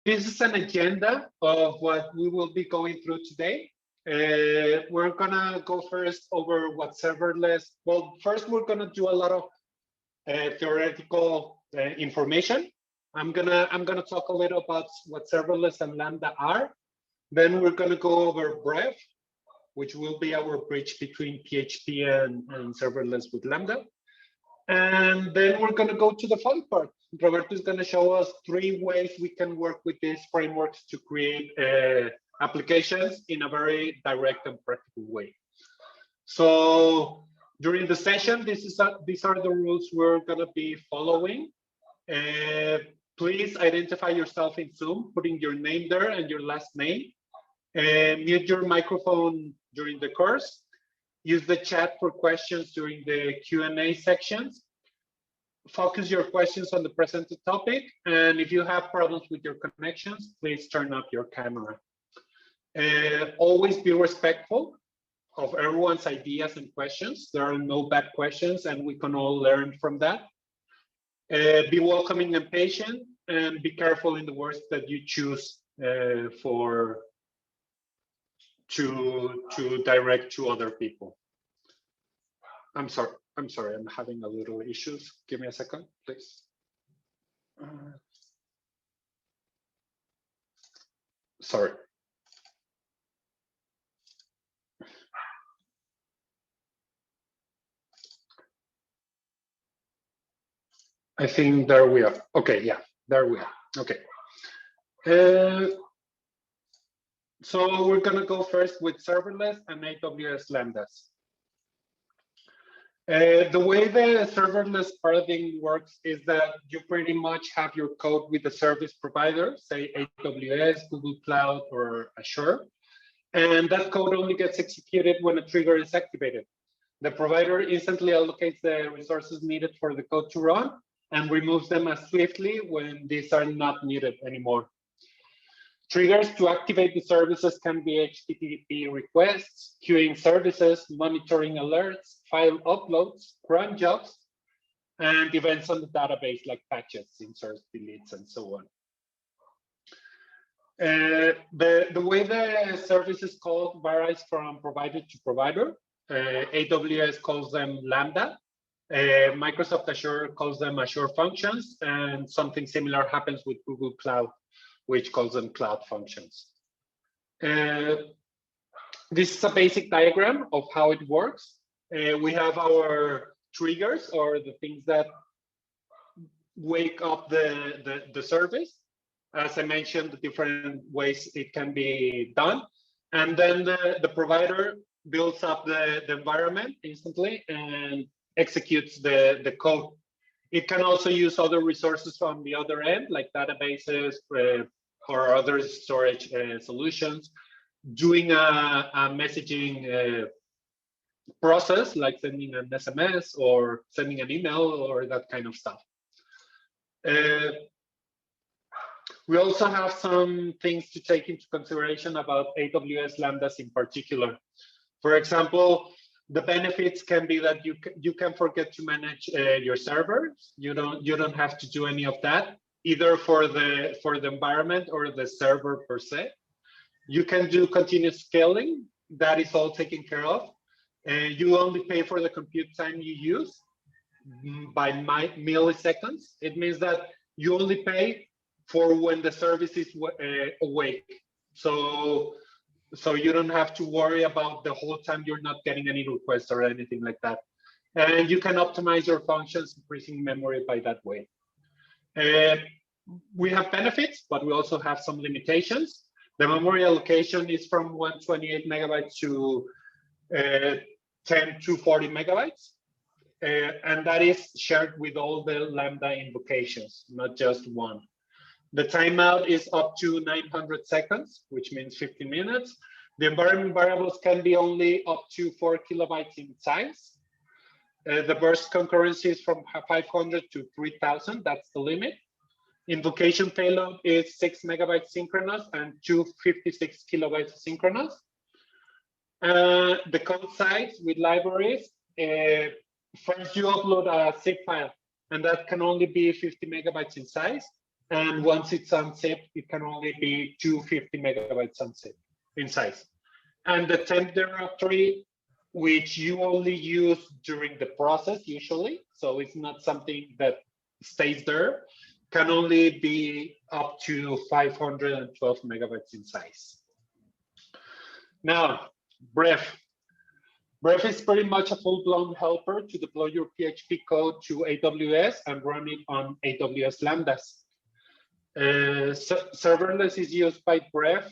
This is an agenda of what we will be going through today. We're gonna go first over what serverless. Well, first we're gonna do a lot of theoretical information. I'm gonna talk a little about what serverless and Lambda are. Then we're gonna go over Brev, which will be our bridge between PHP and serverless with Lambda. And then we're going to go to the fun part. Roberto is going to show us 3 ways we can work with these frameworks to create applications in a very direct and practical way. So during the session, these are the rules we're going to be following. Please identify yourself in Zoom, putting your name there and your last name. Mute your microphone during the course. Use the chat for questions during the Q&A sections. Focus your questions on the presented topic. And if you have problems with your connections, please turn off your camera. Always be respectful of everyone's ideas and questions. There are no bad questions, and we can all learn from that. Be welcoming and patient, and be careful in the words that you choose to direct to other people. I'm sorry, I'm having a little issues. Give me a second, please. Sorry. I think there we are. Okay, yeah, there we are. Okay. So we're gonna go first with serverless and AWS Lambdas. The way the serverless paradigm works is that you pretty much have your code with the service provider, say AWS, Google Cloud, or Azure, and that code only gets executed when a trigger is activated. The provider instantly allocates the resources needed for the code to run and removes them as swiftly when these are not needed anymore. Triggers to activate the services can be HTTP requests, queuing services, monitoring alerts, file uploads, cron jobs, and events on the database like patches, inserts, deletes, and so on. The way the service is called varies from provider to provider. AWS calls them Lambda. Microsoft Azure calls them Azure Functions, and something similar happens with Google Cloud, which calls them Cloud Functions. This is a basic diagram of how it works. We have our triggers, or the things that wake up the service. As I mentioned, the different ways it can be done. And then the provider builds up the environment instantly and executes the code. It can also use other resources from the other end, like databases or other storage solutions, doing a messaging process, like sending an SMS or sending an email or that kind of stuff. We also have some things to take into consideration about AWS Lambdas in particular. For example, the benefits can be that you can forget to manage your servers. You don't have to do any of that, either for the environment or the server per se. You can do continuous scaling. That is all taken care of. You only pay for the compute time you use by milliseconds. It means that you only pay for when the service is awake. So you don't have to worry about the whole time you're not getting any requests or anything like that. And you can optimize your functions, increasing memory by that way. We have benefits, but we also have some limitations. The memory allocation is from 128 megabytes to 10 to 40 megabytes. And that is shared with all the Lambda invocations, not just one. The timeout is up to 900 seconds, which means 15 minutes. The environment variables can be only up to 4 kilobytes in size. The burst concurrency is from 500 to 3000, that's the limit. Invocation payload is 6 megabytes synchronous and 256 kilobytes synchronous. The code size with libraries, first you upload a zip file, and that can only be 50 megabytes in size. And once it's unzipped, it can only be 250 megabytes unzipped in size. And the temp directory, which you only use during the process usually, so it's not something that stays there, can only be up to 512 megabytes in size. Now, Bref. Bref is pretty much a full-blown helper to deploy your PHP code to AWS and run it on AWS Lambdas. Serverless is used by Bref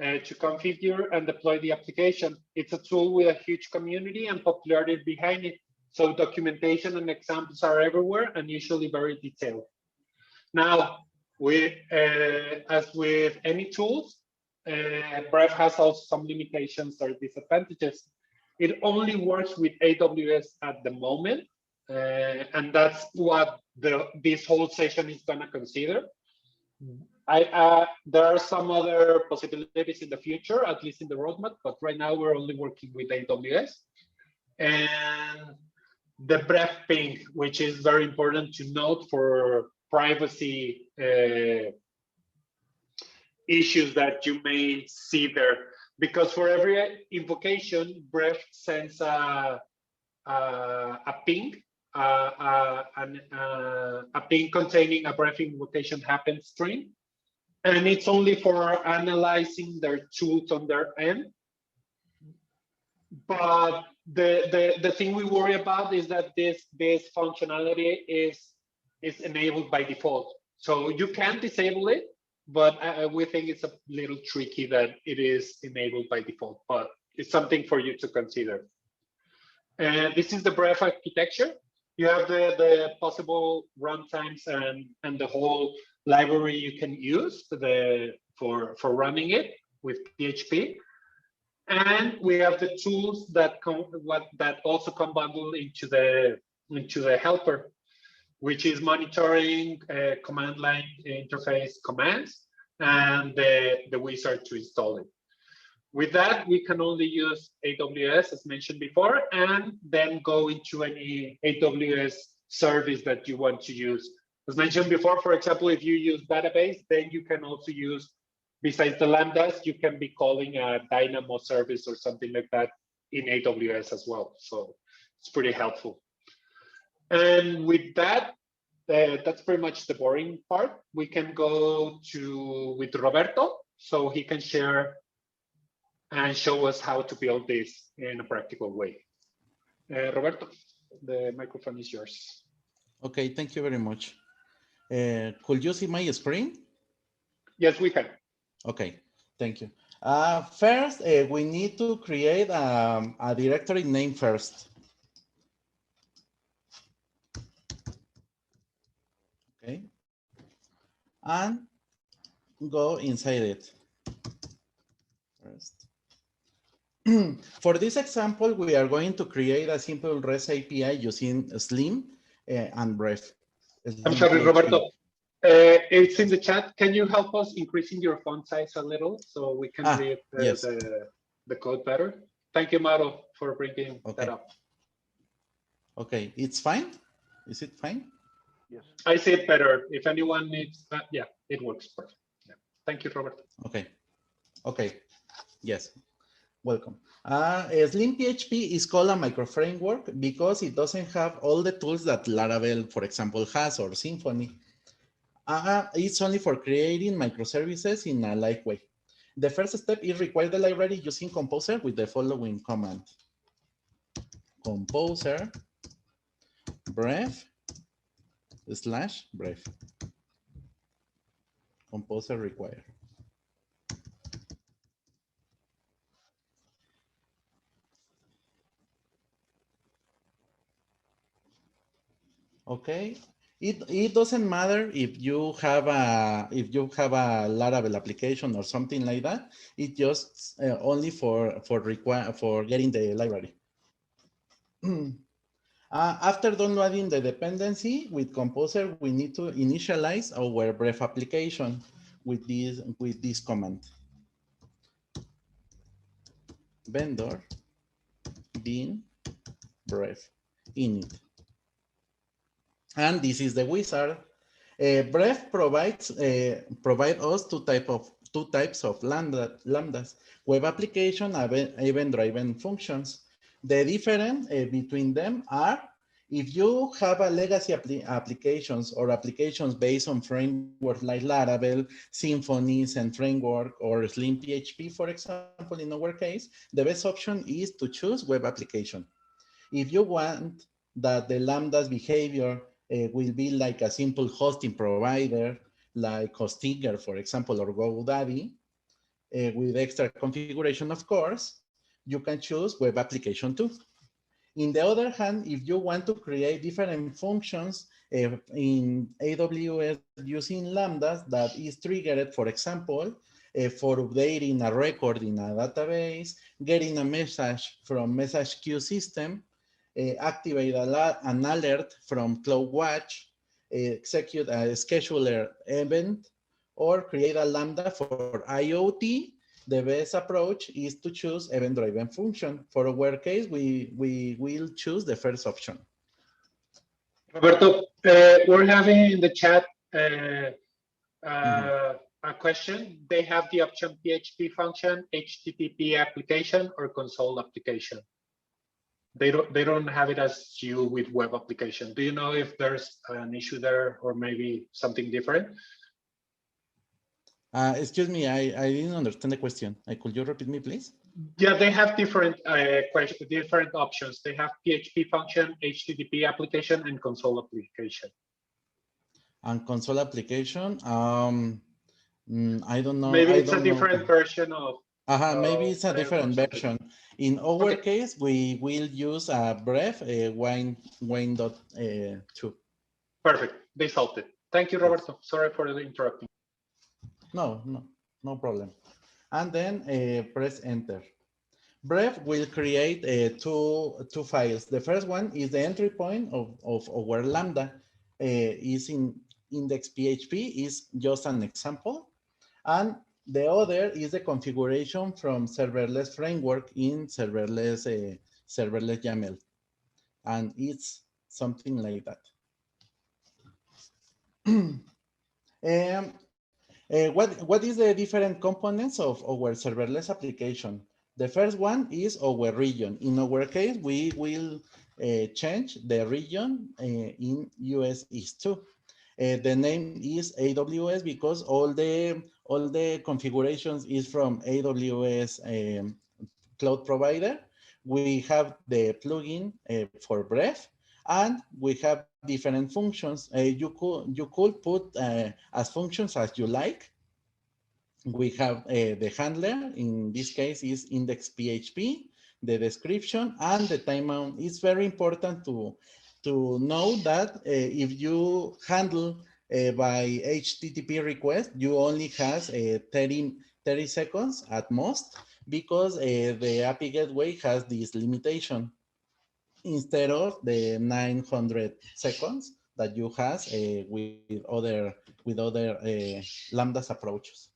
to configure and deploy the application. It's a tool with a huge community and popularity behind it. So documentation and examples are everywhere and usually very detailed. Now, as with any tools, Bref has also some limitations or disadvantages. It only works with AWS at the moment, and that's what this whole session is going to consider. There are some other possibilities in the future, at least in the roadmap, but right now we're only working with AWS. And the Bref ping, which is very important to note for privacy issues that you may see there. Because for every invocation, Bref sends a ping, a ping containing a Bref invocation happen string, and it's only for analyzing their tools on their end. But the thing we worry about is that this functionality is enabled by default. So you can disable it, but we think it's a little tricky that it is enabled by default, but it's something for you to consider. And this is the Bref architecture. You have the possible runtimes and the whole library you can use for running it with PHP. And we have the tools that also come bundled into the helper, which is monitoring command line interface commands and the wizard to install it. With that, we can only use AWS, as mentioned before, and then go into any AWS service that you want to use. As mentioned before, for example, if you use database, then you can also use, besides the Lambdas, you can be calling a Dynamo service or something like that in AWS as well. So it's pretty helpful. And with that, that's pretty much the boring part. We can go with Roberto, so he can share and show us how to build this in a practical way. Roberto, the microphone is yours. Okay, thank you very much. Could you see my screen? Yes, we can. Okay, thank you. First, we need to create a directory name first. Okay, and go inside it first. For this example, we are going to create a simple REST API using Slim and Bref. I'm sorry, Roberto. It's in the chat. Can you help us increasing your font size a little so we can read the code better? Thank you, Mauro, for bringing that up. Okay, it's fine. Is it fine? Yes. I see it better. If anyone needs that, yeah, it works perfect. Yeah. Thank you, Roberto. Okay. Okay. Yes. Welcome. Slim PHP is called a micro framework because it doesn't have all the tools that Laravel, for example, has or Symfony. It's only for creating microservices in a light way. The first step is require the library using Composer with the following command. Composer bref /bref. Composer require. Okay. It doesn't matter if you have a Laravel application or something like that. It just only for getting the library. After downloading the dependency with Composer, we need to initialize our Bref application with this command. Vendor bin Bref init. And this is the wizard. Bref provide us two types of lambdas: web application and event-driven functions. The difference between them are, if you have a legacy applications or applications based on frameworks like Laravel, Symfony, and framework, or Slim PHP, for example, in our case, the best option is to choose web application. If you want that the Lambda's behavior will be like a simple hosting provider, like Hostinger, for example, or GoDaddy, with extra configuration, of course, you can choose web application too. In the other hand, if you want to create different functions in AWS using Lambdas that is triggered, for example, for updating a record in a database, getting a message from message queue system, activate an alert from CloudWatch, execute a scheduler event, or create a Lambda for IoT, the best approach is to choose event-driven function. For our case, we will choose the first option. Roberto, we're having in the chat a question. They have the option PHP function, HTTP application, or console application. They don't have it as you with web application. Do you know if there's an issue there or maybe something different? Excuse me, I didn't understand the question. Could you repeat me, please? Yeah, they have different different options. They have PHP function, HTTP application, and console application. And console application, I don't know. Maybe it's a different version of. Maybe it's a different version. In our case, we will use a Bref Wine.2. Perfect. They solved it. Thank you, Roberto. Sorry for the interrupting. No problem. And then press enter. Bref will create two files. The first one is the entry point of our Lambda. Is in index PHP, is just an example. And the other is the configuration from serverless framework in serverless YAML. And it's something like that. What is the different components of our serverless application? The first one is our region. In our case, we will change the region in US East 2. The name is AWS because all the configurations is from AWS cloud provider. We have the plugin for Bref, and we have different functions. You could put as functions as you like. We have the handler, in this case is index PHP, the description, and the timeout. It's very important to know that if you handle by HTTP request, you only has 30 seconds at most, because the API gateway has this limitation instead of the 900 seconds that you have with other Lambdas approaches.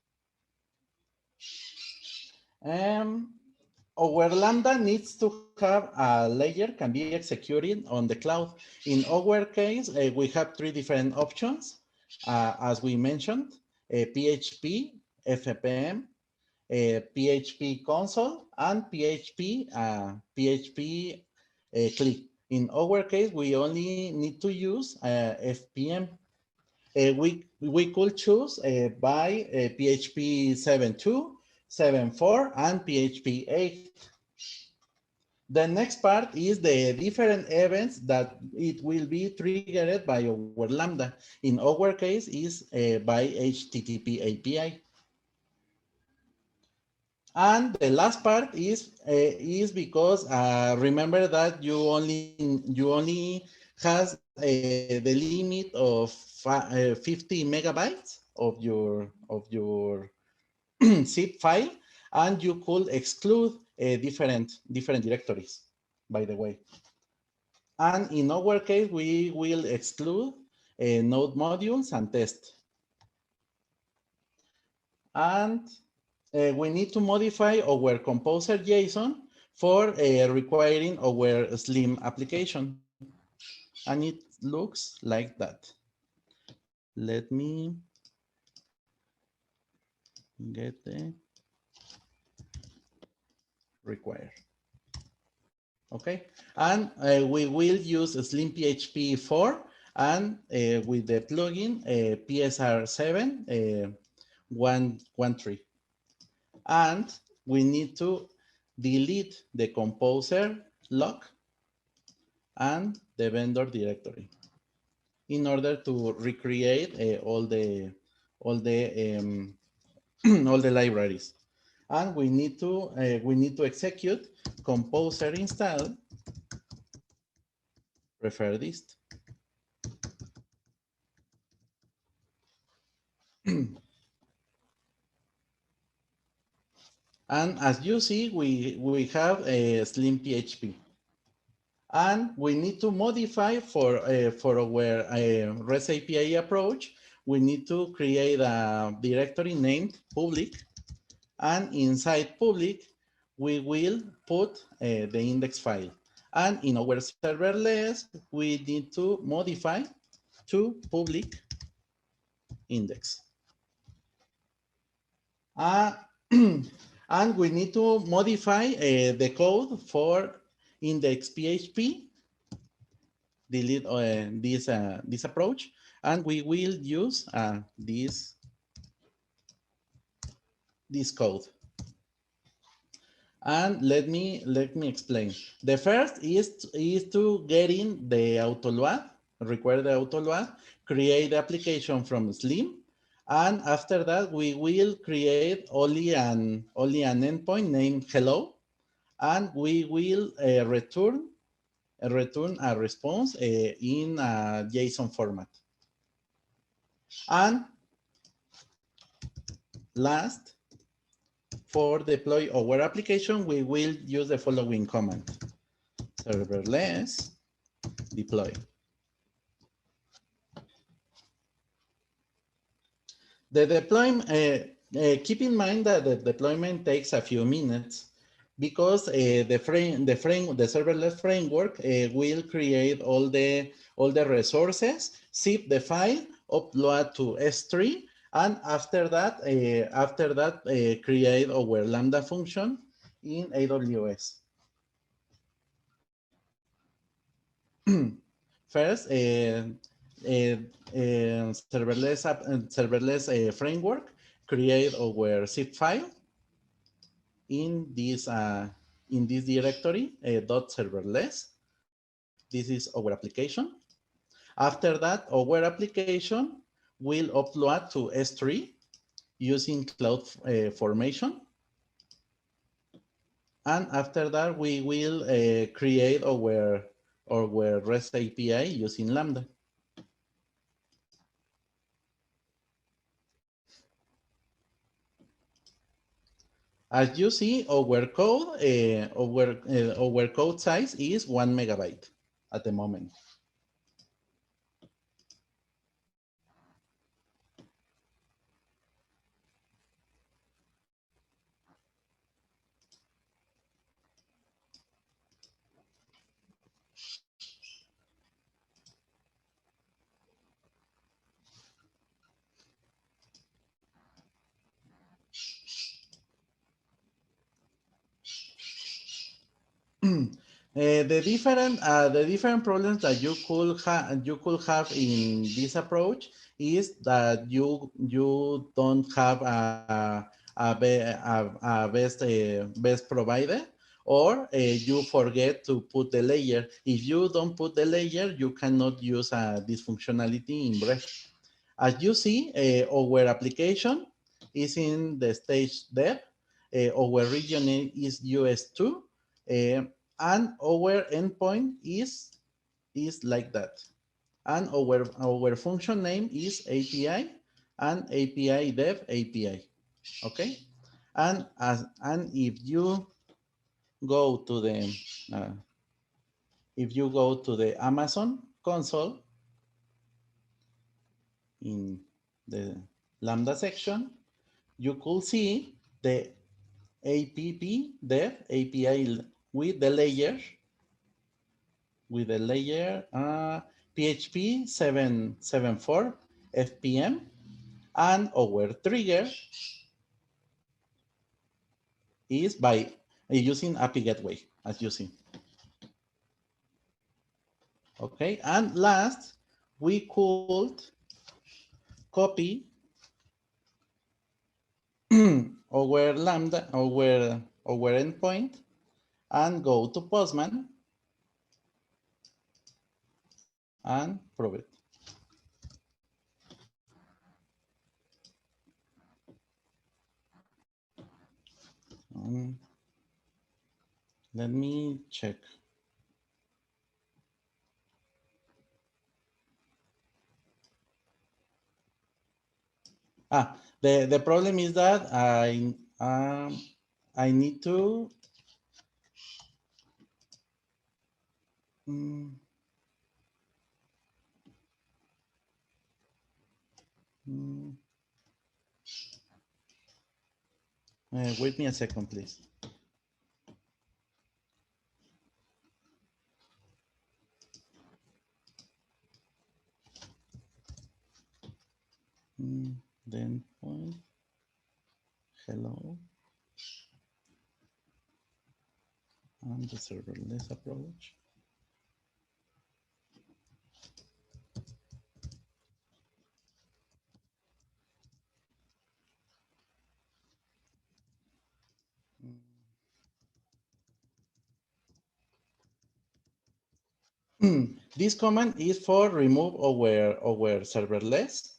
Our Lambda needs to have a layer can be executed on the cloud. In our case, we have three different options, as we mentioned: PHP, FPM, PHP console, and PHP click. In our case, we only need to use FPM. We could choose by PHP 7.2, 7.4, and PHP 8. The next part is the different events that it will be triggered by our Lambda. In our case, is by HTTP API. And the last part is because remember that you only has the limit of 50 megabytes of your zip file, and you could exclude different directories, by the way. And in our case, we will exclude node modules and test. And we need to modify our composer JSON for requiring our Slim application. And it looks like that. let me get the require. Okay, and we will use Slim PHP 4 and with the plugin PSR7 1.3. And we need to delete the composer log and the vendor directory in order to recreate all the all the libraries. And we need to execute composer install refer dist. And as you see, we have a Slim PHP. And we need to modify for our REST API approach. We need to create a directory named public. And inside public, we will put the index file. And in our serverless, we need to modify to public index. And we need to modify the code for index PHP, delete this approach, and we will use this code. And let me explain. The first is to get in the autoload, require the autoload, create the application from Slim, and after that we will create only an endpoint named hello, and we will return a response in a JSON format. And last, for deploy our application, we will use the following command: serverless deploy. The deployment, keep in mind that the deployment takes a few minutes because the serverless framework will create all the resources, zip the file, upload to S3, and after that create our Lambda function in AWS. First, serverless framework create our zip file in this directory .serverless. This is our application. After that, our application will upload to S3 using Cloud Formation. And after that, we will create our REST API using Lambda. As you see, our code, our code size is 1 megabyte at the moment. The different problems that you could have in this approach is that you don't have a best provider, or you forget to put the layer. If you don't put the layer, you cannot use this functionality in Bref. As you see, our application is in the stage dev. Our region is US2. And our endpoint is like that. And our function name is API and API dev API. Okay. And if you go to the Amazon console in the Lambda section, you could see the app dev API with the layer PHP 7.7.4 FPM, and our trigger is by using API Gateway, as you see. Okay, and last, we could copy our Lambda, our endpoint, and go to Postman and prove it. Let me check. The problem is that I need to wait me a second, please. Then point, hello, and the serverless approach. This command is for remove our serverless.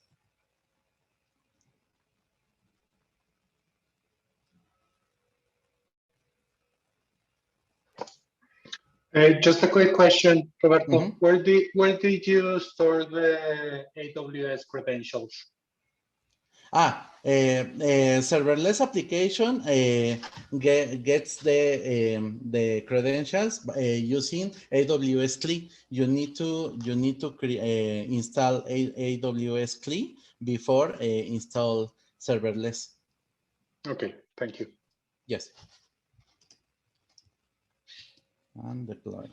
Just a quick question, Roberto. Where did you store the AWS credentials? Serverless application gets the credentials using AWS CLI. You need to install AWS CLI before install serverless. Okay, thank you. Yes. And deploy.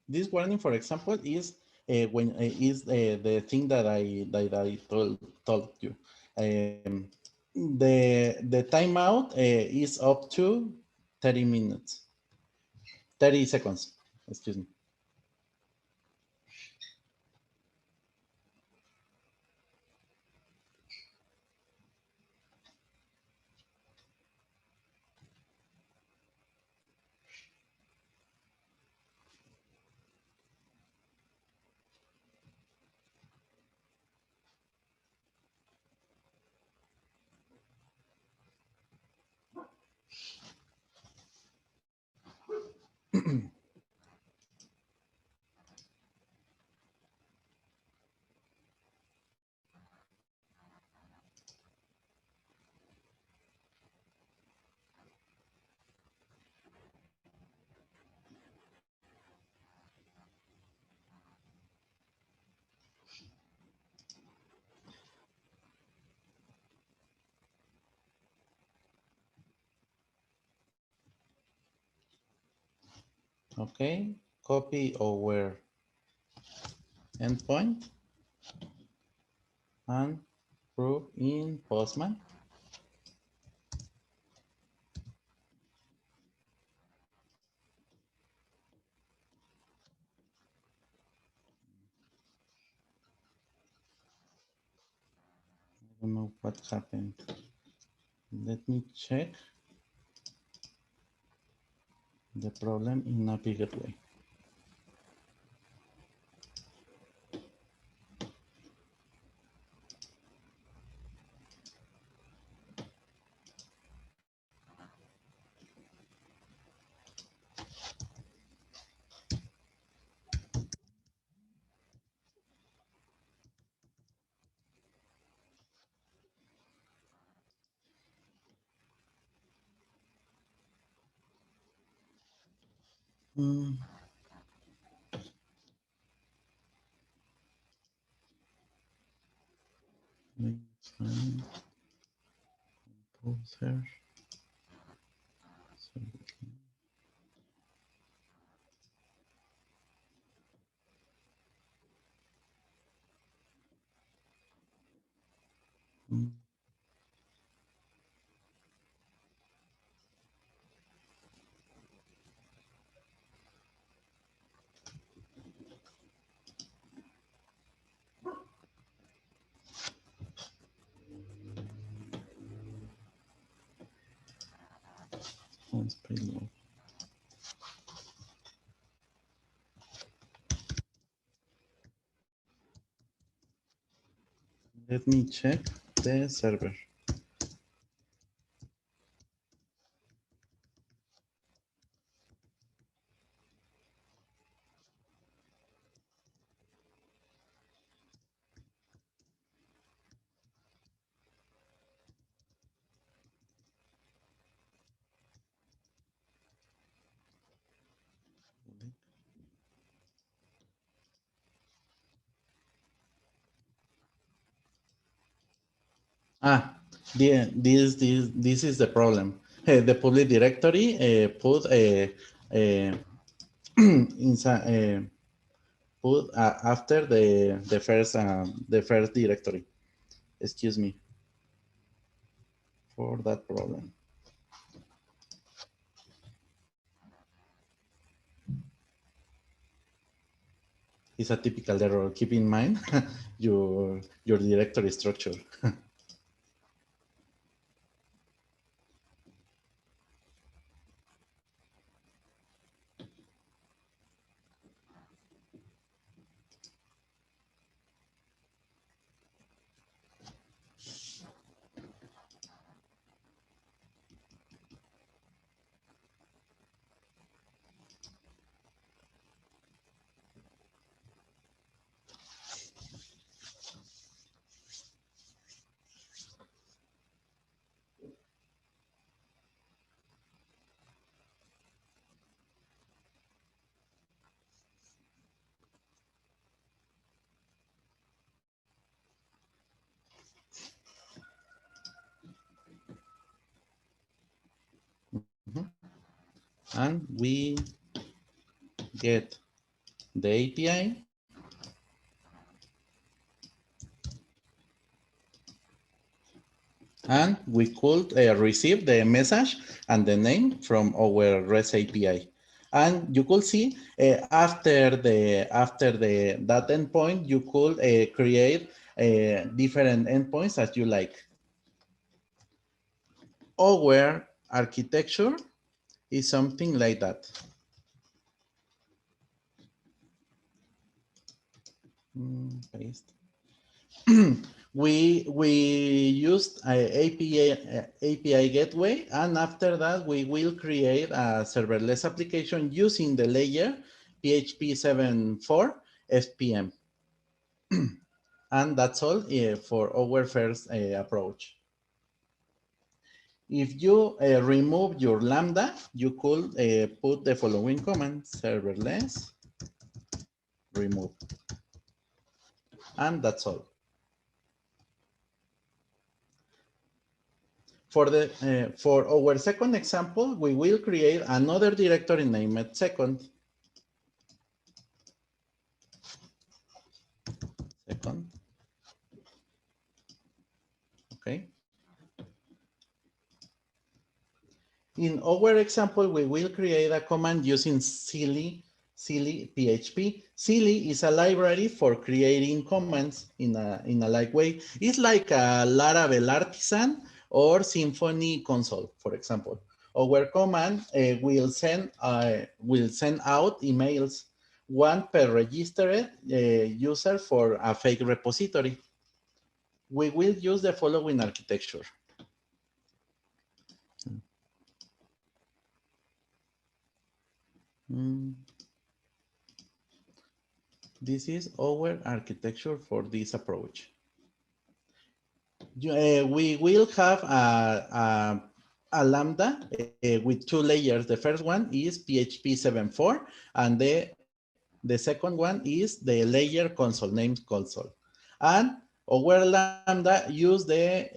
This warning, for example, is when the thing that I told you. The timeout is up to 30 minutes, 30 seconds. Excuse me. Okay, copy our endpoint and prove in Postman. I don't know what happened. Let me check. the problem in a bigger way. Composer. Payload. Let me check the server. This is the problem. The public directory put inside put after the first directory. Excuse me for that problem. It's a typical error. Keep in mind your directory structure. And we get the API. And we could receive the message and the name from our REST API. And you could see after that endpoint, you could create different endpoints as you like. Our architecture is something like that. Paste. we used API gateway, and after that we will create a serverless application using the layer PHP 7.4 FPM. And that's all for our first approach. If you remove your Lambda, you could put the following command: serverless remove. And that's all. For our second example, we will create another directory named second. Okay. In our example, we will create a command using silly PHP. Silly is a library for creating commands in a like way. It's like a Laravel Artisan or Symfony console, for example. Our command will send out emails, one per registered user for a fake repository. We will use the following architecture. This is our architecture for this approach. We will have a Lambda with two layers. The first one is PHP 7.4, and the second one is the layer console, named console. And our Lambda use the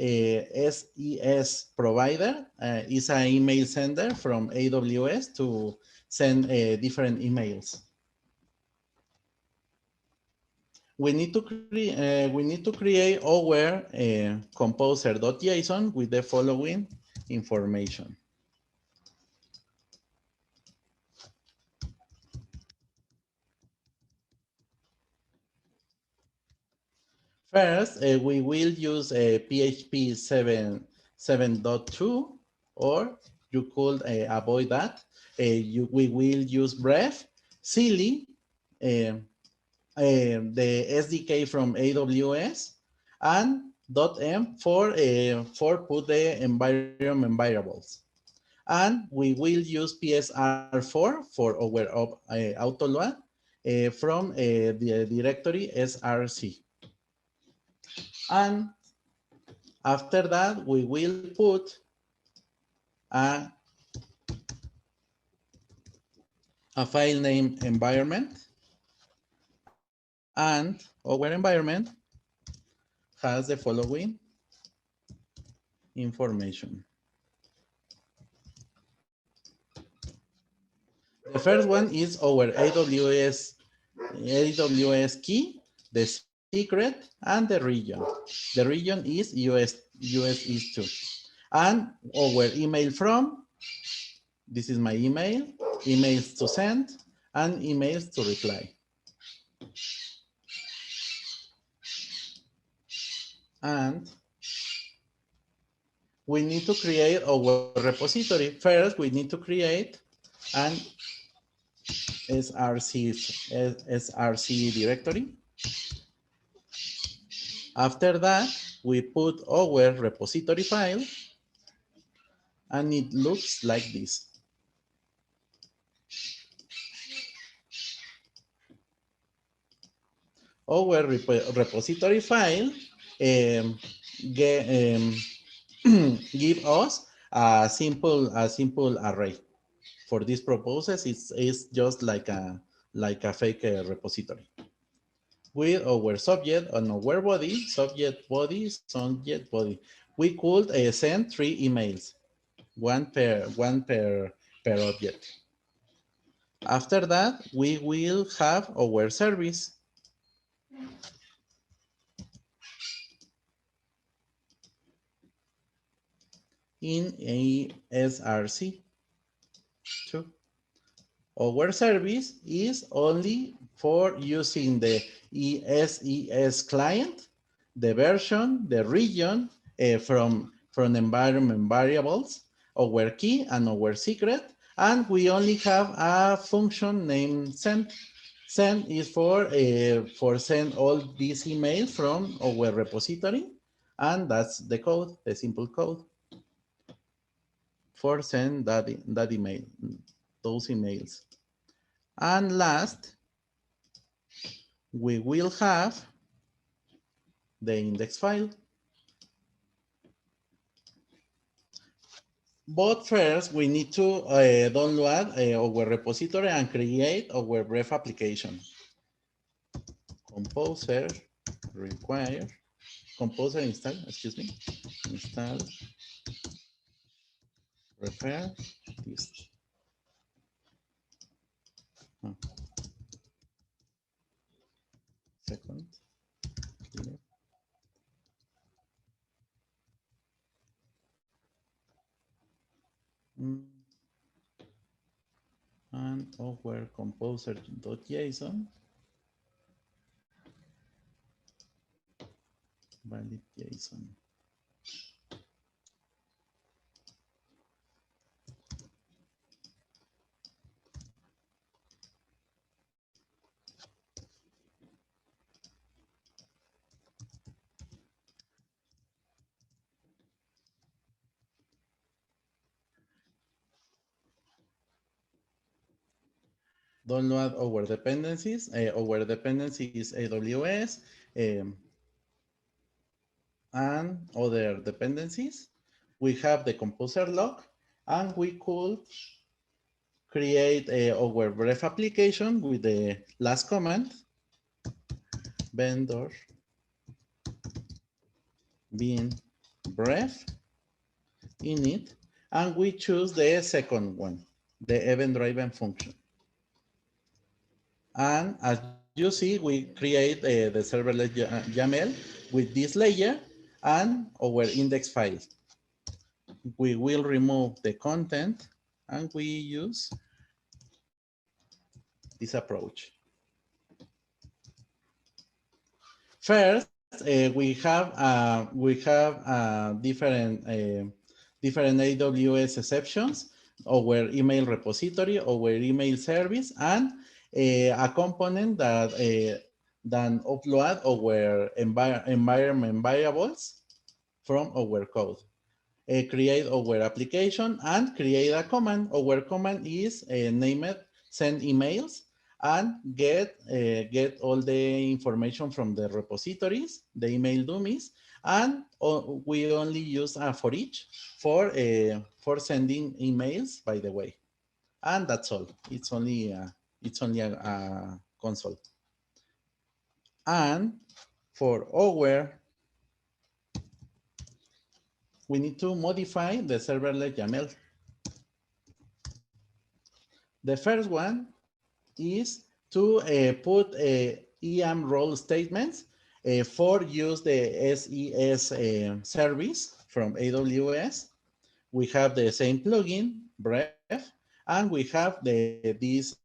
SES provider, is an email sender from AWS to send different emails. We need to create our composer.json with the following information. First, we will use PHP 7.2, or you could avoid that. We will use Bref, Silly, the SDK from AWS, and .m for put the environment variables. And we will use PSR4 for our autoload from the directory src. And after that, we will put a file name environment, and our environment has the following information. The first one is our AWS key, the secret, and the region. The region is US East 2. And our email from, this is my email, emails to send, and emails to reply. And we need to create our repository. First, we need to create an src directory. After that, we put our repository file, and it looks like this. Our repository file give us a simple array. For this purposes, it's just like a fake repository. With our subject and our body, subject body, subject body, we could send 3 emails, one per object. After that, we will have our service. In a SRC. Two. Our service is only for using the ESES client, the version, the region from environment variables, our key and our secret, and we only have a function named send. Send is for send all these emails from our repository, and that's the code, the simple code for send that email, those emails. And last, we will have the index file. But first, we need to download our repository and create our Bref application. Composer require, composer install, excuse me, install repair this. Second. Clear. And our composer.json valid JSON. download our dependencies. Our dependency is AWS and other dependencies. We have the composer log, and we could create our Bref application with the last command, vendor bin Bref init, and we choose the second one, the event-driven function. And as you see, we create the serverless YAML with this layer and our index file. We will remove the content and we use this approach. First, we have different AWS exceptions, our email repository, our email service, and a component that upload our environment variables from our code. Create our application and create a command. Our command is named send emails and get all the information from the repositories, the email dummies, and we only use for each for sending emails, by the way. And that's all. It's only a console. And for our, we need to modify the serverless YAML. The first one is to put EM role statements for use the SES service from AWS. We have the same plugin, Bref, and we have this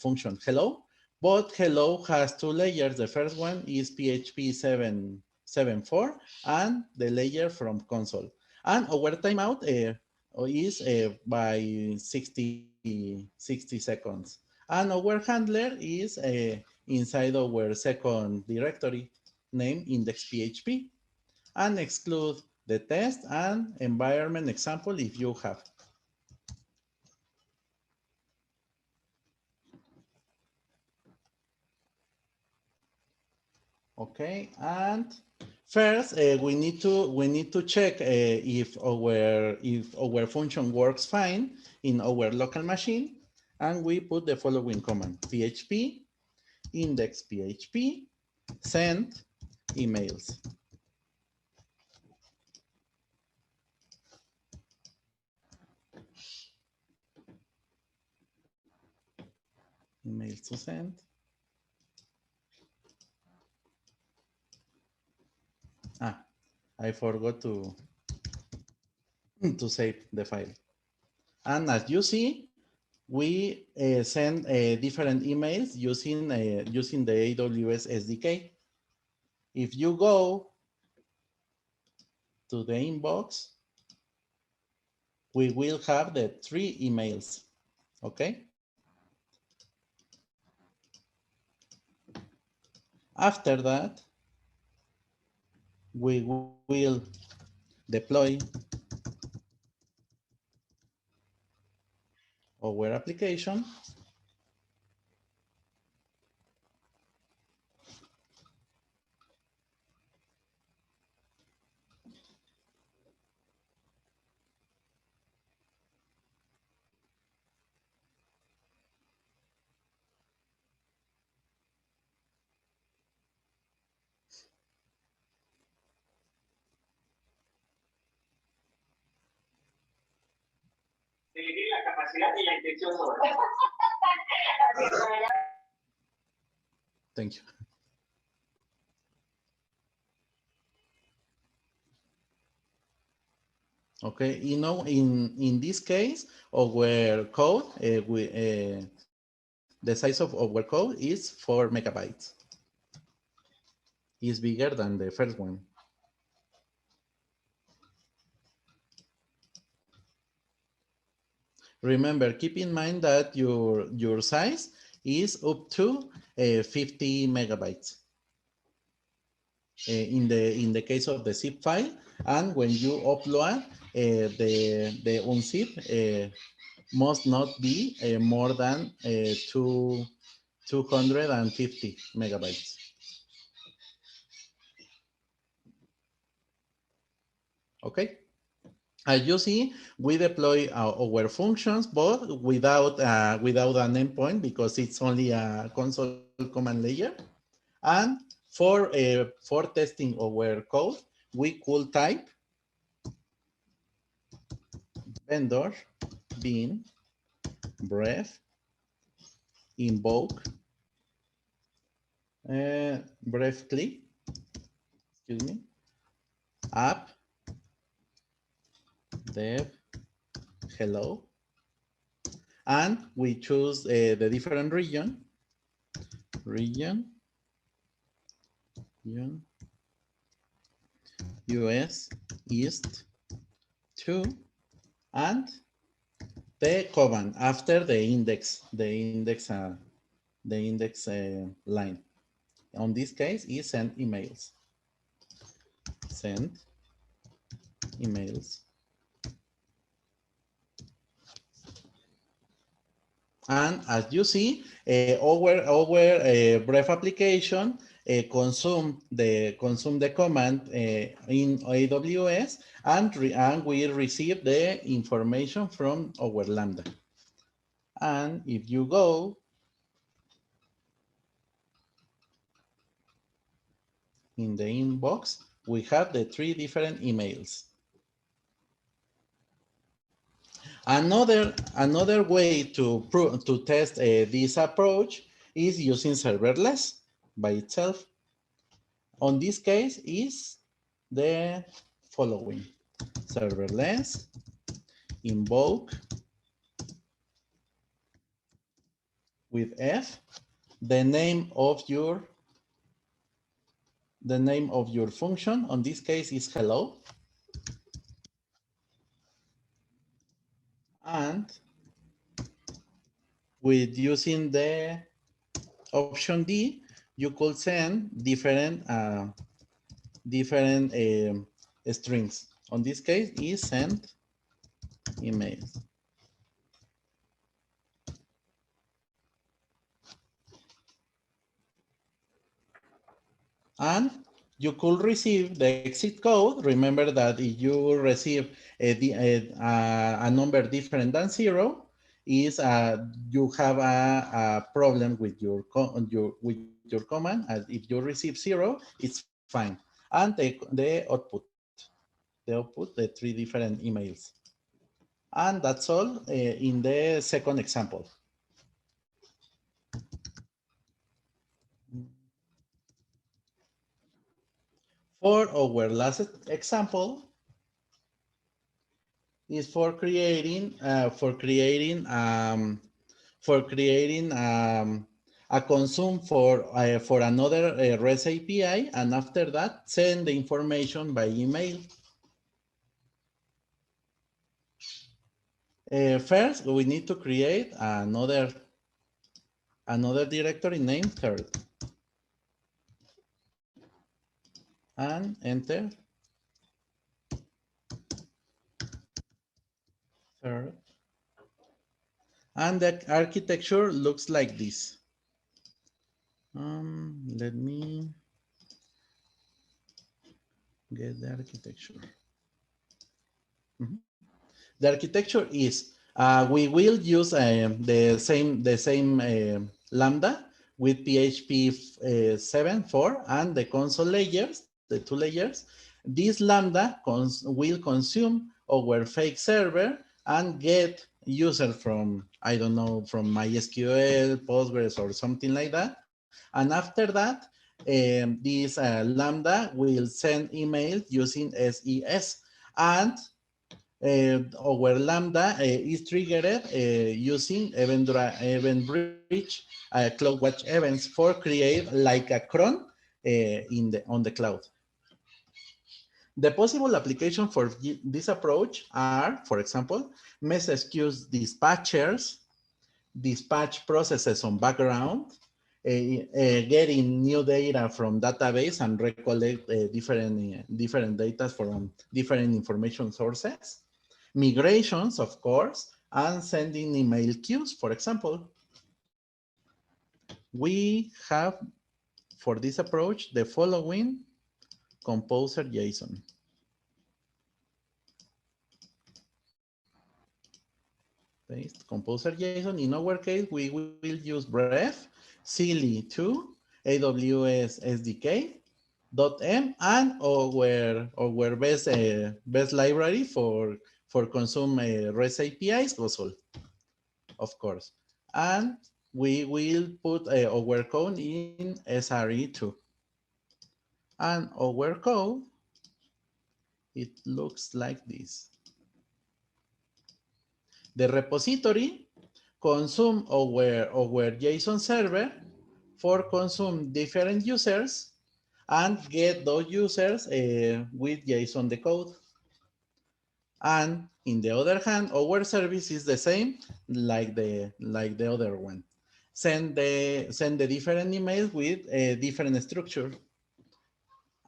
function, hello, but hello has two layers. The first one is PHP 7.4 and the layer from console. And our timeout is by 60 seconds. And our handler is inside our second directory named index.php, and exclude the test and environment example if you have. Okay, and first we need to check if our function works fine in our local machine, and we put the following command: php index.php send emails. Emails to send. I forgot to save the file. And as you see, we send different emails using the AWS SDK. If you go to the inbox, we will have the 3 emails, okay? After that, we will deploy our application. La capacidad y la intención sobre. Thank you. Okay, you know, in this case, our code, the size of our code is 4 megabytes. It's bigger than the first one. Remember, keep in mind that your size is up to 50 megabytes. In the case of the zip file, and when you upload the unzip, must not be more than 250 megabytes. Okay. As you see, we deploy our functions, but without an endpoint because it's only a console command layer. And for testing our code, we could type vendor bin bref invoke briefly, excuse me, app dev hello, and we choose the different region US East 2, and the command after the index line. On this case is send emails. Send emails. And as you see, our brief application consume the command in AWS, and we receive the information from our Lambda. And if you go in the inbox, we have the 3 different emails. Another way to test this approach is using serverless by itself. On this case is the following: serverless invoke with F the name of your function. On this case is hello. And with using the option D, you could send different strings. On this case is send emails. And you could receive the exit code. Remember that if you receive a number different than 0, is you have a problem with your command. And if you receive 0, it's fine. And the output, the 3 different emails. And that's all in the second example. For our last example is for creating a consume for another REST API, and after that send the information by email. First, we need to create another directory named third. And enter third. And the architecture looks like this. Let me get the architecture. The architecture is we will use the same Lambda with PHP 7.4 and the console layers, the 2 layers. This Lambda will consume our fake server and get user from, I don't know, from MySQL, Postgres, or something like that. And after that, this Lambda will send emails using SES. And our Lambda is triggered using event bridge CloudWatch events for create like a cron on the cloud. The possible application for this approach are, for example, message queues dispatchers, dispatch processes on background, getting new data from database and recollect different data from different information sources, migrations, of course, and sending email queues. For example, we have for this approach the following composer JSON. Paste composer JSON. In our case, we will use Bref, Silly2, AWS SDK, .m, and our best library for consume REST APIs, Gosol, of course. And we will put our code in SRE2. And our code, it looks like this. The repository consume our JSON server for consume different users and get those users with JSON decode. And in the other hand, our service is the same like the other one. Send the different emails with a different structure.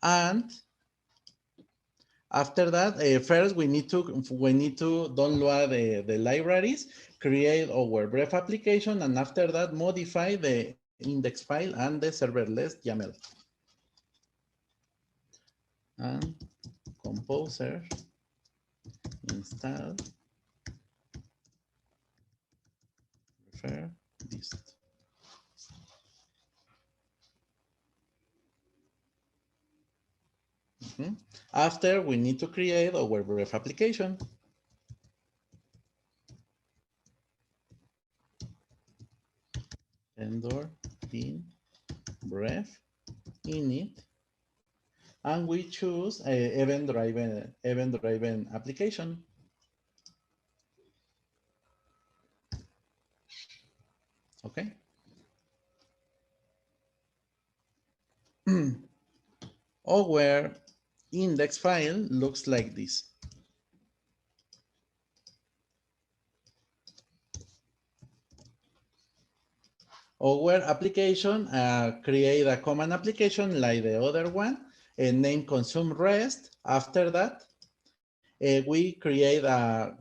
And after that, first we need to download the libraries, create our Bref application, and after that modify the index file and the serverless YAML. And composer install refer dist. After, we need to create our Bref application. Vendor in Bref init, and we choose a event-driven application. Okay. Our index file looks like this. Our application create a common application like the other one, name consume REST. After that, we create our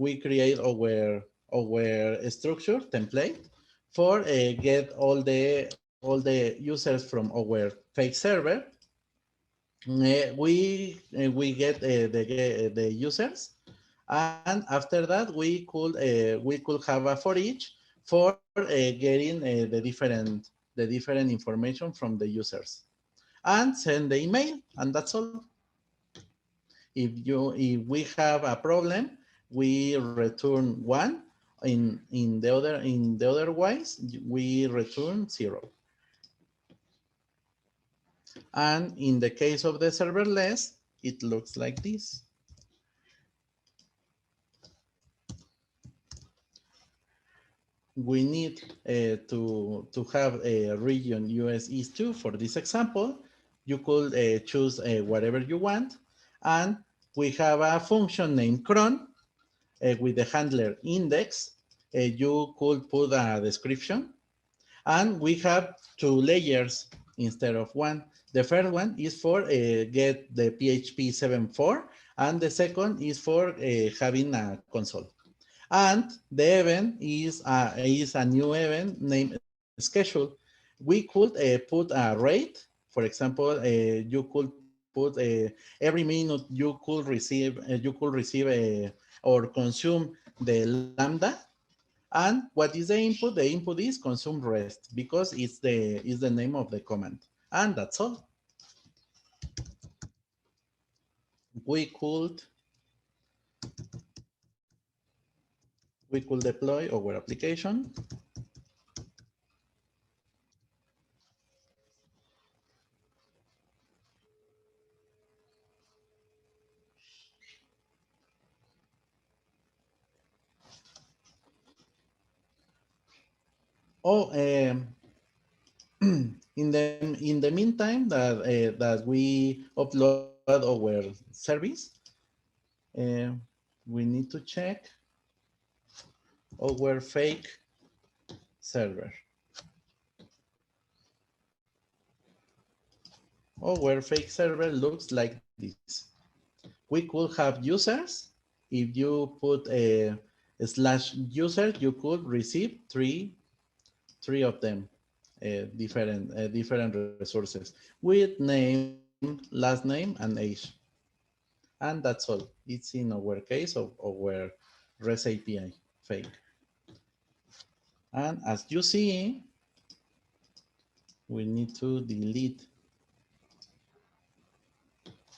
structure template for get all the users from our fake server. We get the users, and after that we could have a for each for getting the different information from the users, and send the email, and that's all. If we have a problem, we return 1. In the other wise, we return 0. And in the case of the serverless, it looks like this. We need to have a region US East 2 for this example. You could choose whatever you want. And we have a function named cron with the handler index. You could put a description. And we have 2 layers instead of 1. The first one is for get the PHP 7.4, and the second is for having a console. And the event is a new event named schedule. We could put a rate. For example, you could put every minute you could receive or consume the Lambda. And what is the input? The input is consume REST because it's the name of the command. And that's all. We could deploy our application. Oh, in the meantime that we upload our service, we need to check our fake server. Our fake server looks like this. We could have users. If you put slash user, you could receive three of them, different resources with name, last name, and age. And that's all. It's in our case of our REST API fake. And as you see, we need to delete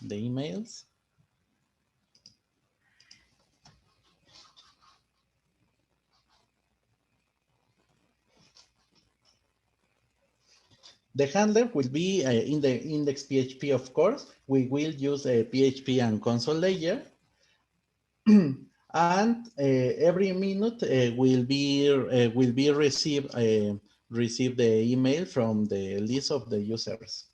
the emails. The handler will be in the index PHP, of course. We will use a PHP and console layer. And every minute will be receive the email from the list of the users.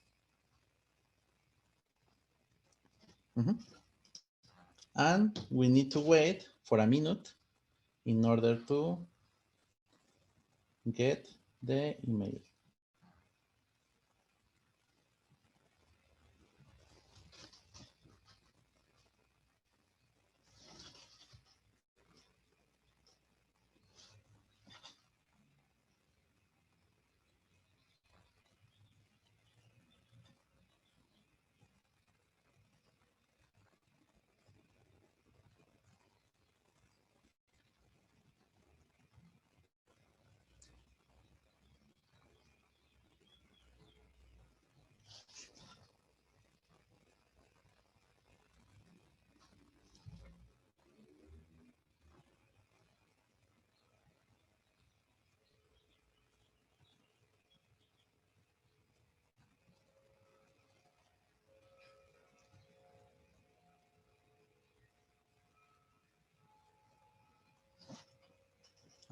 And we need to wait for a minute in order to get the email.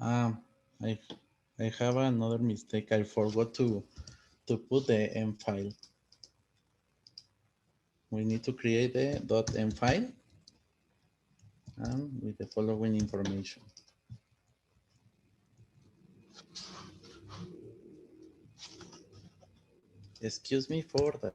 I have another mistake. I forgot to put the M file. We need to create a .m file and with the following information. Excuse me for that.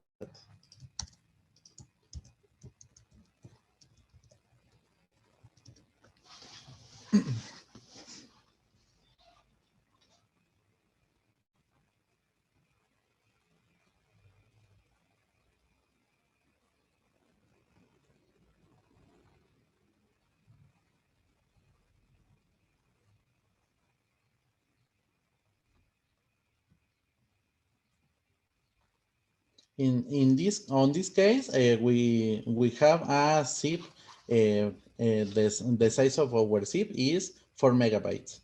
In this case, we have a zip. The size of our zip is 4 megabytes.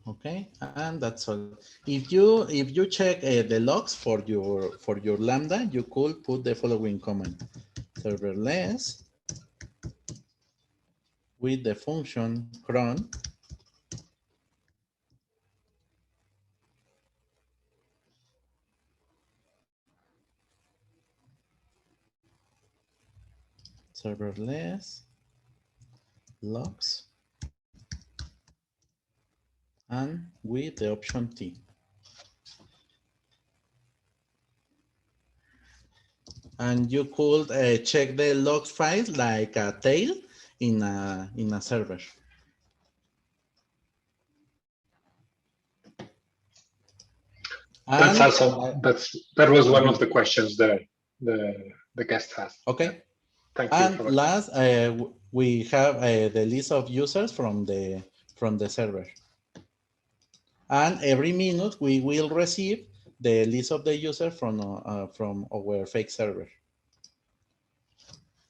Okay, and that's all. If you check the logs for your Lambda, you could put the following command: serverless with the function cron serverless logs, and with the option T. And you could check the log files like a tail in a server. That's And, awesome. That was one of the questions that the guest has. Okay. Thank you. And last, we have the list of users from the server. And every minute we will receive the list of the user from our fake server.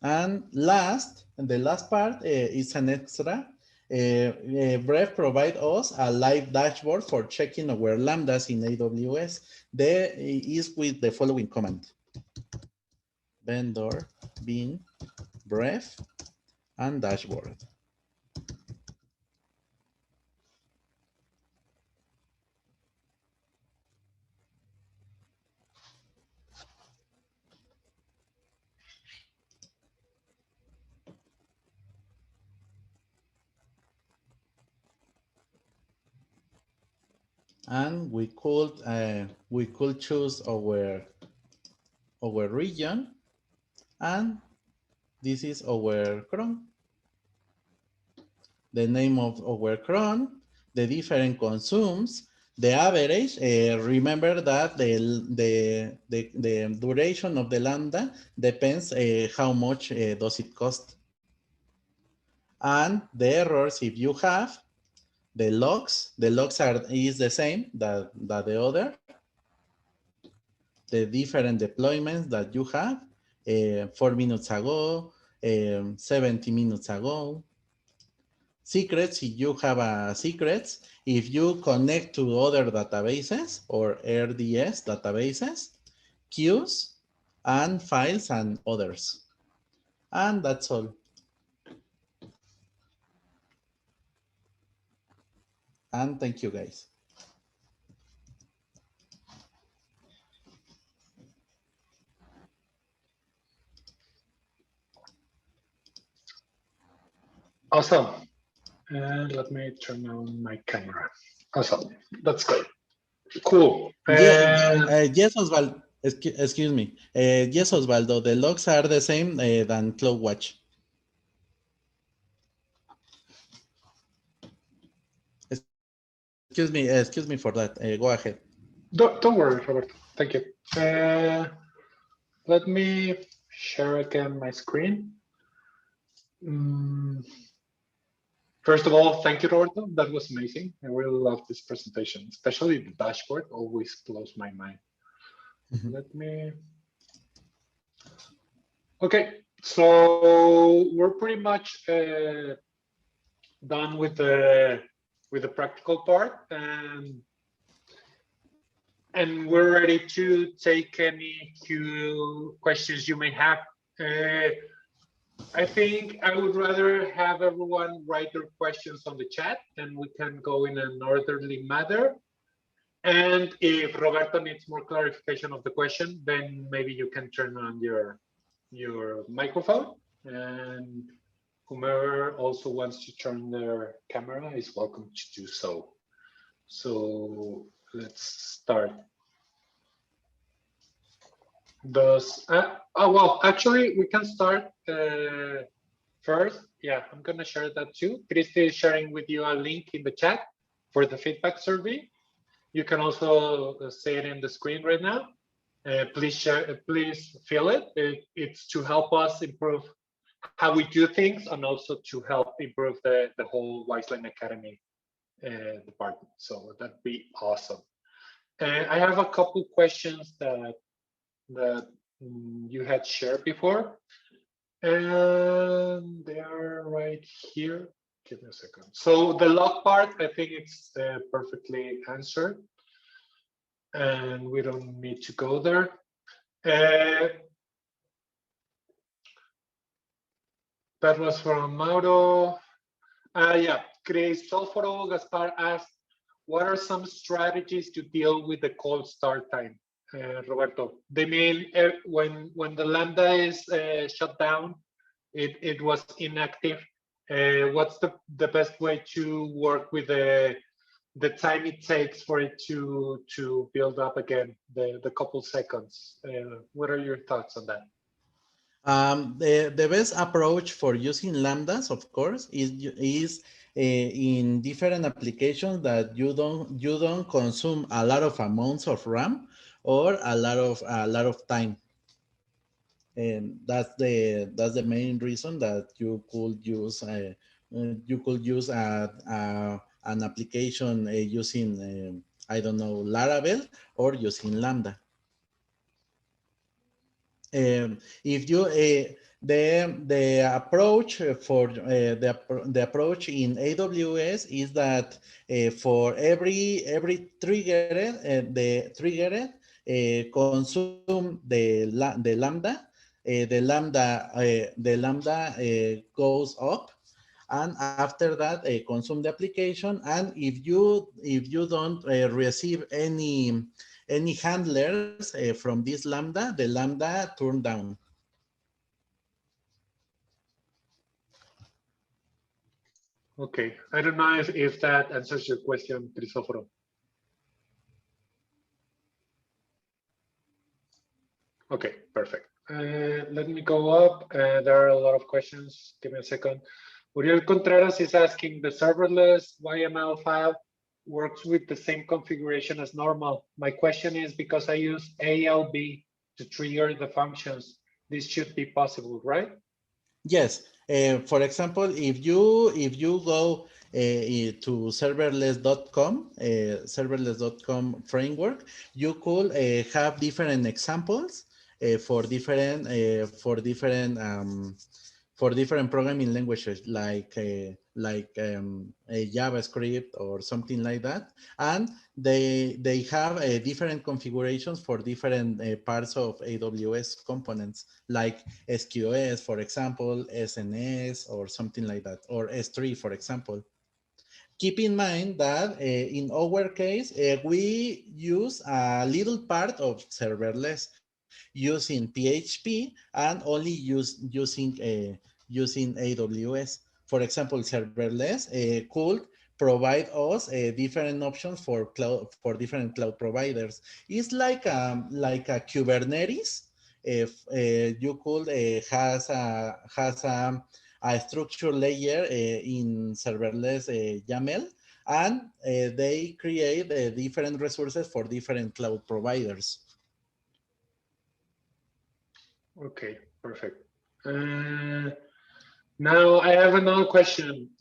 And the last part is an extra. Brave provide us a live dashboard for checking our Lambdas in AWS. There is with the following command: vendor bin Brave and dashboard. And we could choose our region, and this is our cron. The name of our cron, the different consumes, the average. Remember that the duration of the Lambda depends how much does it cost. And the errors, if you have, the logs is the same that the other. The different deployments that you have, 4 minutes ago, 70 minutes ago. Secrets, if you have secrets, if you connect to other databases or RDS databases, queues, and files and others. And that's all. And thank you, guys. Awesome. And let me turn on my camera. Awesome. That's great. Cool. Yes, Osvaldo. Excuse me. Yes, Osvaldo. The logs are the same than CloudWatch. Excuse me for that. Go ahead. Don't worry, Roberto. Thank you. Let me share again my screen. First of all, thank you, Roberto. That was amazing. I really love this presentation, especially the dashboard always blows my mind. Let me. Okay, so we're pretty much done with the practical part, and we're ready to take any questions you may have. I think I would rather have everyone write their questions on the chat, and we can go in an orderly manner. And if Roberto needs more clarification of the question, then maybe you can turn on your microphone, and whomever also wants to turn their camera is welcome to do so. So let's start. Well, actually, we can start first. Yeah, I'm gonna share that too. Christy is sharing with you a link in the chat for the feedback survey. You can also see it in the screen right now. Please share, please fill it. It's to help us improve how we do things, and also to help improve the whole Wizeline Academy department. So that'd be awesome. I have a couple questions that you had shared before, and they are right here. Give me a second. So the log part, I think it's perfectly answered, and we don't need to go there. That was from Mauro. Yeah, Cristoforo Gaspar asked, what are some strategies to deal with the cold start time? Roberto, they mean when the Lambda is shut down, it was inactive. What's the best way to work with the time it takes for it to build up again, the couple seconds? What are your thoughts on that? The best approach for using Lambdas, of course, is in different applications that you don't consume a lot of amounts of RAM or a lot of time. And that's the main reason that you could use an application using I don't know, Laravel or using Lambda. If you the approach for the approach in AWS is that for every trigger consume the Lambda. The Lambda goes up, and after that consume the application. And if you don't receive any handlers from this Lambda, the Lambda turn down. Okay, I don't know if that answers your question, Crisóforo. Okay, perfect. Let me go up. There are a lot of questions. Give me a second. Uriel Contreras is asking, the serverless YML file works with the same configuration as normal. My question is, because I use ALB to trigger the functions, this should be possible, right? Yes. For example, if you go to serverless.com, serverless.com framework, you could have different examples for different programming languages like JavaScript or something like that, and they have different configurations for different parts of AWS components, like SQS, for example, SNS, or something like that, or S3, for example. Keep in mind that in our case, we use a little part of serverless using PHP and only using AWS. For example, serverless could provide us different options for different cloud providers. It's like a Kubernetes. If you could has a structure layer in serverless YAML, and they create different resources for different cloud providers. Okay, perfect. Now I have another question.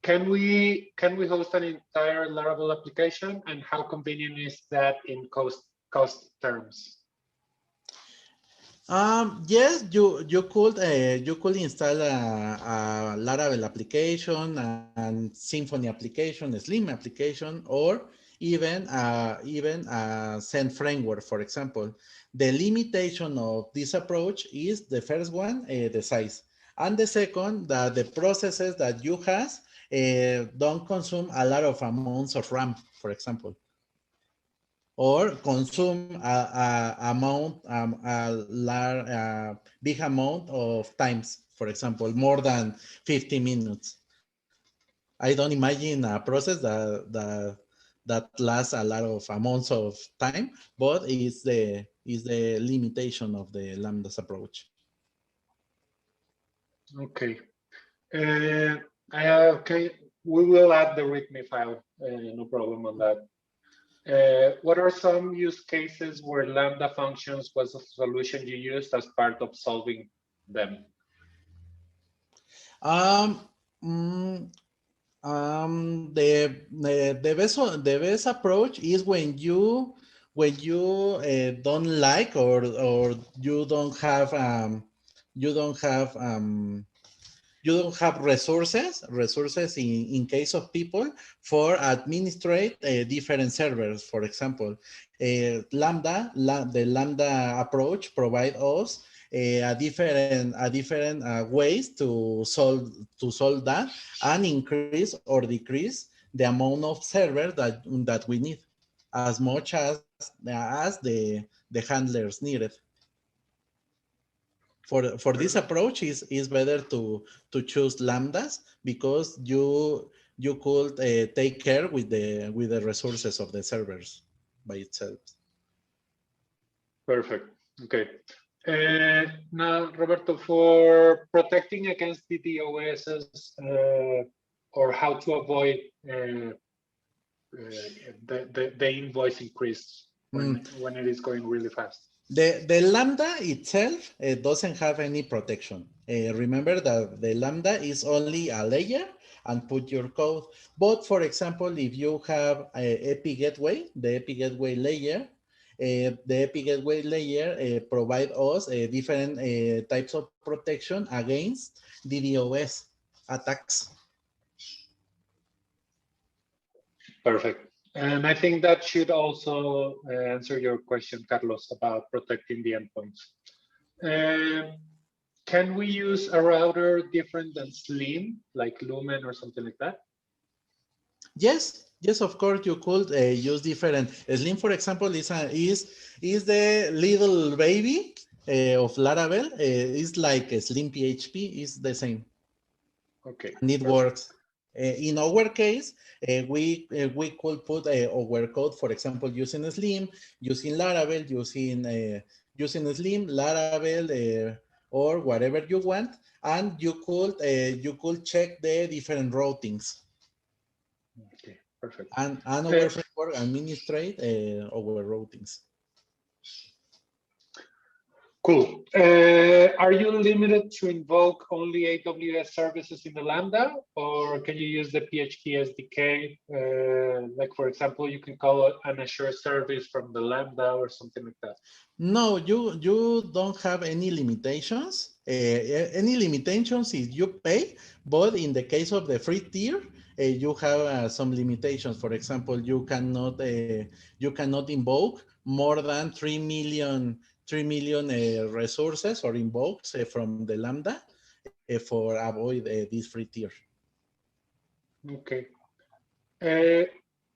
Can we host an entire Laravel application, and how convenient is that in cost terms? Yes, you could install a Laravel application and Symfony application, a Slim application, or even a Zen framework, for example. The limitation of this approach is the first one, the size, and the second, that the processes that you have don't consume a lot of amounts of RAM, for example, or consume a big amount of times, for example, more than 50 minutes. I don't imagine a process that lasts a lot of amounts of time, but is the limitation of the Lambdas approach. Okay. Okay, we will add the README file. No problem on that. What are some use cases where Lambda functions was a solution you used as part of solving them? The best approach is when you don't like, or you don't have resources in case of people for administrate different servers. For example, the Lambda approach provide us a different ways to solve that, and increase or decrease the amount of server that we need, as much as the handlers needed. For this approach is better to choose Lambdas because you could take care with the resources of the servers by itself. Perfect. Okay. Now, Roberto, for protecting against DDoSs or how to avoid the invoice increase when it is going really fast. The Lambda itself doesn't have any protection. Remember that the Lambda is only a layer and put your code. But for example, if you have a API gateway, the API gateway layer, provide us different types of protection against DDoS attacks. Perfect. And I think that should also answer your question, Carlos, about protecting the endpoints. Can we use a router different than Slim, like Lumen or something like that? Yes, of course you could use different. Slim, for example, is the little baby of Laravel. It's like a Slim PHP. Is the same. Okay. And it works. In our case, we could put our code, for example, using Slim, using Laravel, using Slim, Laravel, or whatever you want, and you could check the different routings. Okay, perfect. And our framework administrate our routings. Cool. Are you limited to invoke only AWS services in the Lambda, or can you use the PHP SDK? Like, for example, you can call it an Azure service from the Lambda or something like that. No, you don't have any limitations. Any limitations is you pay, but in the case of the free tier, you have some limitations. For example, you cannot invoke more than 3 million resources or invokes from the Lambda for avoid this free tier. Okay.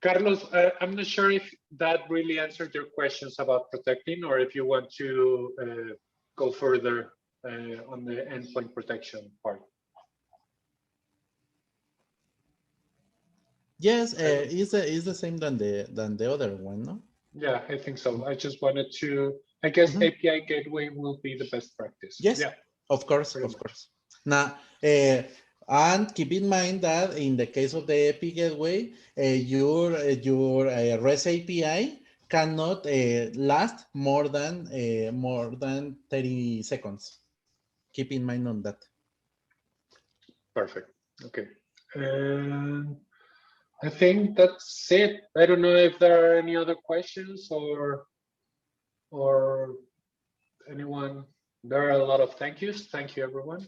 Carlos, I'm not sure if that really answered your questions about protecting, or if you want to go further on the endpoint protection part. Yes, is the same than the other one, no? Yeah, I think so. I just wanted to, I guess API gateway will be the best practice. Yes, yeah, of course. Now, and keep in mind that in the case of the API gateway, your REST API cannot last more than 30 seconds. Keep in mind on that. Perfect. Okay. I think that's it. I don't know if there are any other questions or anyone. There are a lot of thank yous. Thank you, everyone.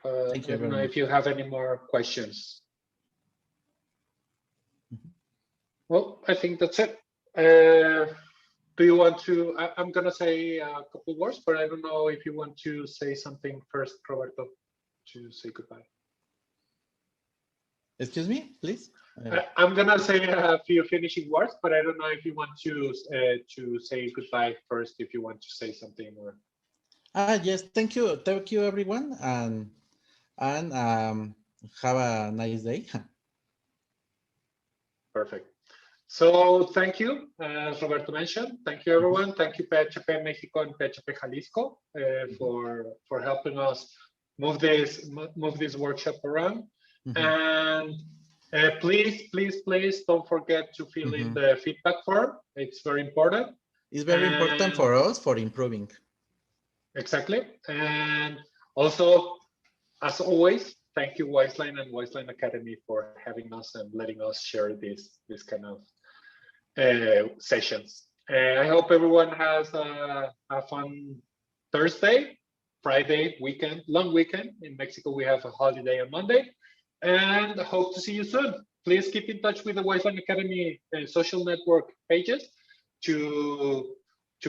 Thank you I don't know if you have any more questions. Well, I think that's it. Do you want to? I'm gonna say a couple words, but I don't know if you want to say something first, Roberto, to say goodbye. Excuse me, please. I'm gonna say a few finishing words, but I don't know if you want to say goodbye first. If you want to say something or. Yes, thank you, everyone, and have a nice day. Perfect. So thank you, as Roberto mentioned. Thank you, everyone. Thank you, PHP Mexico and PHP Jalisco, for helping us move this workshop around. And please don't forget to fill in the feedback form. It's very important. It's very important for us for improving. Exactly. And also, as always, thank you, Wizeline and Wizeline Academy, for having us and letting us share this kind of sessions. I hope everyone has a fun Thursday, Friday, weekend, long weekend. In Mexico, we have a holiday on Monday, and hope to see you soon. Please keep in touch with the Wizeline Academy social network pages to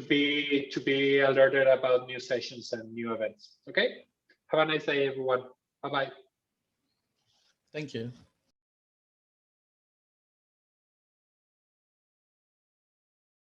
be alerted about new sessions and new events. Okay, have a nice day, everyone. Bye-bye. Thank you.